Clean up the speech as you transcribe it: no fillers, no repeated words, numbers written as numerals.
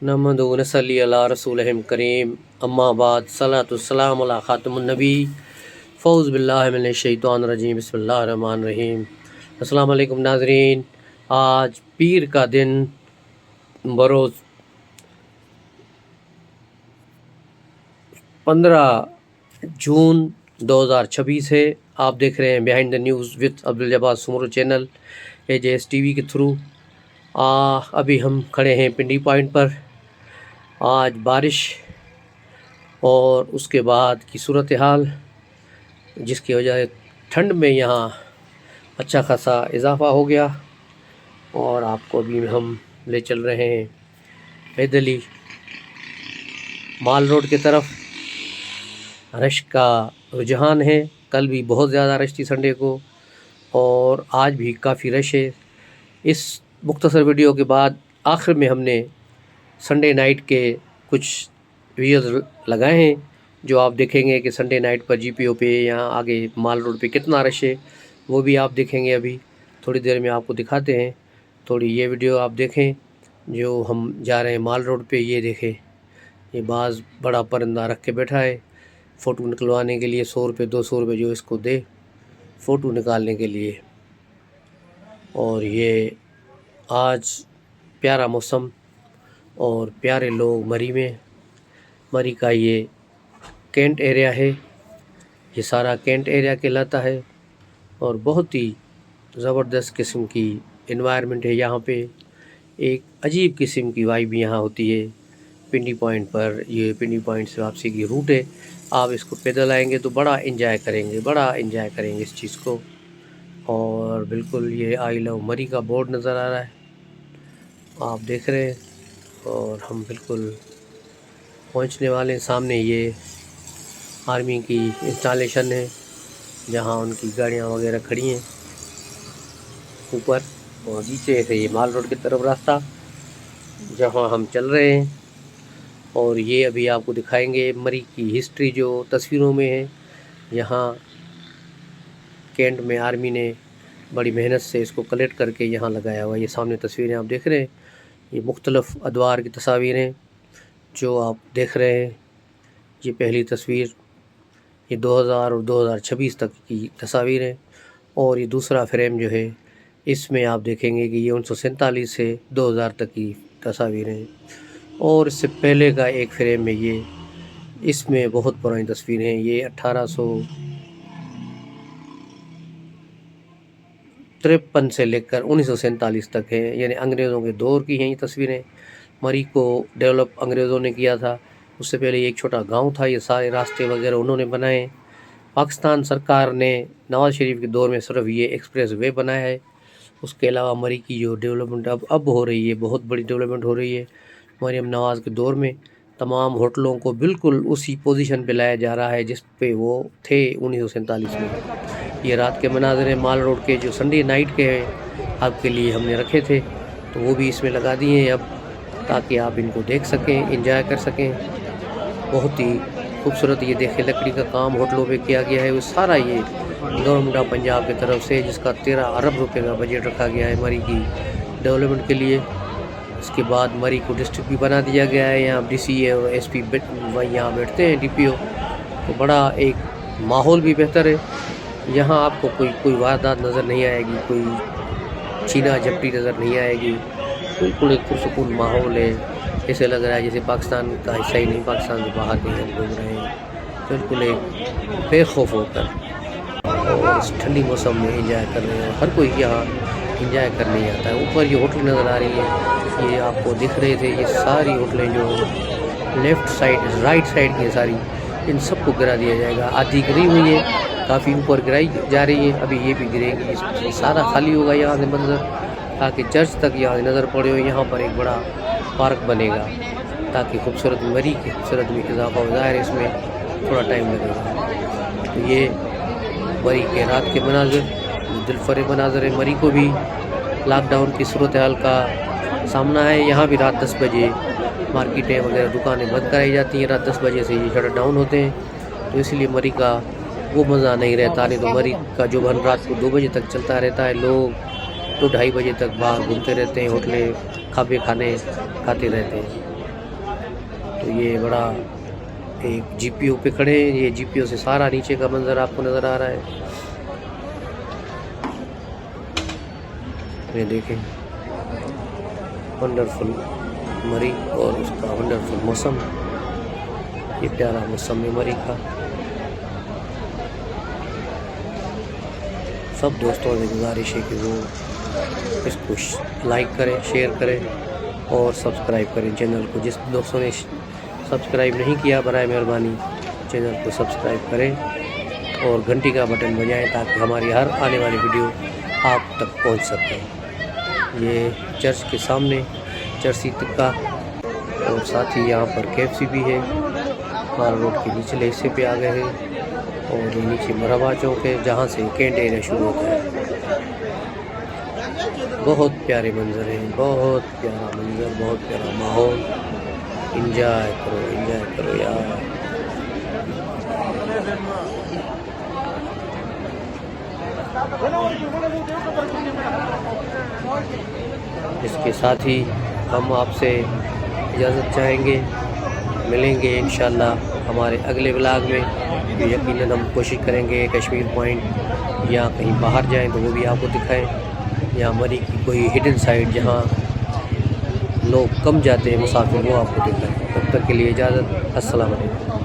नहमदु व नसल्ली अला रसूलिहिल करीम अम्मा बाद सलातुस्सलाम अला खातमुन नबी फ़ौज़ बिल्लाहि मिनश शैतानिर रजीम बिस्मिल्लाहिर रहमानिर रहीम। अस्सलाम वालेकुम नाज़रीन, आज पीर का दिन बरोज़ 15 जून 2026 है। आप देख रहे हैं behind the news with Abdul Jabbar Soomro channel AJS TV के थ्रू। अभी हम खड़े हैं पिंडी पॉइंट पर। आज बारिश और उसके बाद की सूरत हाल, जिसकी वजह ठंड में यहाँ अच्छा खासा इजाफ़ा हो गया। और आपको अभी हम ले चल रहे हैं पैदली माल रोड की तरफ। रश का रुझान है, कल भी बहुत ज़्यादा रश थी संडे को, और आज भी काफ़ी रश है। इस मुख्तसर वीडियो के बाद आखिर में हमने संडे नाइट के कुछ वीडियोज़ लगाए हैं, जो आप देखेंगे कि संडे नाइट पर GPO पे यहाँ आगे माल रोड पे कितना रश है, वो भी आप देखेंगे। अभी थोड़ी देर में आपको दिखाते हैं। थोड़ी ये वीडियो आप देखें जो हम जा रहे हैं माल रोड पे। ये देखें, ये बाज़ बड़ा परिंदा रख के बैठा है फ़ोटो निकलवाने के लिए। 100 रुपये 200 रुपये जो इसको दे फ़ोटो निकालने के लिए। और ये आज प्यारा मौसम और प्यारे लोग मरी का ये कैंट एरिया है। ये सारा कैंट एरिया कहलाता है और बहुत ही ज़बरदस्त किस्म की इन्वायरमेंट है यहाँ पे। एक अजीब किस्म की वाइब यहाँ होती है पिंडी पॉइंट पर। ये पिंडी पॉइंट से वापसी की रूट है। आप इसको पैदल आएंगे तो बड़ा एंजॉय करेंगे इस चीज़ को। और बिल्कुल ये आई लव मरी का बोर्ड नज़र आ रहा है, आप देख रहे हैं। और हम बिल्कुल पहुंचने वाले हैं। सामने ये आर्मी की इंस्टॉलेशन है, जहां उनकी गाड़ियां वगैरह खड़ी हैं ऊपर। और नीचे से ये माल रोड की तरफ रास्ता जहां हम चल रहे हैं। और ये अभी आपको दिखाएंगे मरी की हिस्ट्री जो तस्वीरों में है। यहाँ कैंट में आर्मी ने बड़ी मेहनत से इसको कलेक्ट करके यहाँ लगाया हुआ। ये सामने तस्वीरें आप देख रहे हैं, ये मुख्तलिफ़ अदवार की तस्वीरें जो आप देख रहे हैं। ये पहली तस्वीर, ये 2000 और 2026 तक की तस्वीर है। और ये दूसरा फ्रेम जो है, इसमें आप देखेंगे कि ये 1947 से 2000 तक की तस्वीरें हैं। और इससे पहले का एक फ्रेम है ये, इसमें बहुत पुरानी तस्वीरें हैं। ये 1853 से लेकर 1947 तक है, यानी अंग्रेज़ों के दौर की हैं ये तस्वीरें। मरी को डेवलप अंग्रेज़ों ने किया था। उससे पहले एक छोटा गांव था। ये सारे रास्ते वगैरह उन्होंने बनाए। पाकिस्तान सरकार ने नवाज़ शरीफ के दौर में सिर्फ ये एक्सप्रेस वे बनाया है। उसके अलावा मरी की जो डेवलपमेंट अब हो रही है, बहुत बड़ी डेवलपमेंट हो रही है। मरीम नवाज़ के दौर में तमाम होटलों को बिल्कुल उसी पोजीशन पे लाया जा रहा है जिस पे वो थे 1947 में। ये रात के मनाज़र माल रोड के जो संडे नाइट के हैं, आपके लिए हमने रखे थे, तो वो भी इसमें लगा दिए हैं अब, ताकि आप इनको देख सकें, एंजॉय कर सकें। बहुत ही खूबसूरत ये देखें लकड़ी का काम होटलों पे किया गया है। वो सारा ये गवर्नमेंट ऑफ पंजाब की तरफ से, जिसका 13 अरब रुपए का बजट रखा गया है मरी की डेवलपमेंट के लिए। इसके बाद मरी को डिस्ट्रिक्ट भी बना दिया गया है। यहाँ DCA और SP वही यहाँ बैठते हैं, DPO। तो बड़ा एक माहौल भी बेहतर है। यहाँ आपको कोई वारदात नज़र नहीं आएगी, कोई छीना झपटी नज़र नहीं आएगी। बिल्कुल एक पुरसुकून माहौल है। ऐसे लग रहा है जैसे पाकिस्तान का हिस्सा ही नहीं, पाकिस्तान से बाहर कहीं हम घूम रहे हैं, बिल्कुल एक बेखौफ होकर। और इस ठंडी मौसम में एंजॉय कर रहे हैं। हर कोई यहाँ एंजॉय करने आता है। ऊपर ये होटल नज़र आ रही है, ये आपको दिख रहे थे, ये सारी होटलें जो लेफ़्ट साइड राइट साइड की सारी, इन सबको गिरा दिया जाएगा। आधी गिरी हुई है, काफ़ी ऊपर गिराई जा रही है, अभी ये भी गिरेगी। सारा खाली होगा यहाँ से मंजर, ताकि चर्च तक यहाँ नज़र पड़े हो। यहाँ पर एक बड़ा पार्क बनेगा ताकि खूबसूरत मरी की खूबसूरत में इजाफा हो जाए। इसमें थोड़ा टाइम लगेगा। तो ये मरी के रात के मनाज़र, दिलफरे मनाज़र है। मरी को भी लॉकडाउन की सूरत हाल का सामना है। यहाँ भी रात 10 बजे मार्केटें वगैरह दुकानें बंद कराई जाती हैं। रात 10 बजे से ये शटर डाउन होते हैं, तो इसलिए मरी का वो मज़ा नहीं रहता। नहीं तो मरी का जो बन रात को 2 बजे तक चलता रहता है। लोग तो 2:30 बजे तक बाहर घूमते रहते हैं, होटलें खाने खाते रहते हैं। तो ये बड़ा एक जीपीओ पे खड़े हैं। ये जीपीओ से सारा नीचे का मंजर आपको नज़र आ रहा है। ये देखें, वंडरफुल मरी और उसका वंडरफुल मौसम, ये प्यारा मौसम है मरी का। सब दोस्तों से गुजारिश है कि वो इसको लाइक करें, शेयर करें और सब्सक्राइब करें चैनल को। जिस दोस्तों ने सब्सक्राइब नहीं किया, बराए मेहरबानी चैनल को सब्सक्राइब करें और घंटी का बटन बजाएं ताकि हमारी हर आने वाली वीडियो आप तक पहुंच सके। ये चर्च के सामने चर्ची तिक्का और साथ ही यहाँ पर KFC भी है। माल रोड के निचले हिस्से पे आ गए हैं और ये नीचे मरहबा चौक है जहाँ से कैंट एरिया शुरू होता है। बहुत प्यारे मंजर हैं, बहुत प्यारा मंजर, बहुत प्यारा माहौल। एंजॉय करो यार। इसके साथ ही हम आपसे इजाज़त चाहेंगे, मिलेंगे इंशाल्लाह हमारे अगले व्लॉग में। यकीनन हम कोशिश करेंगे कश्मीर पॉइंट या कहीं बाहर जाएं तो वो भी आपको दिखाएं, या मरी की कोई हिडन साइड जहां लोग कम जाते हैं मुसाफिर, वो आपको दिखाएं। तब तक के लिए इजाज़त। अस्सलाम वालेकुम।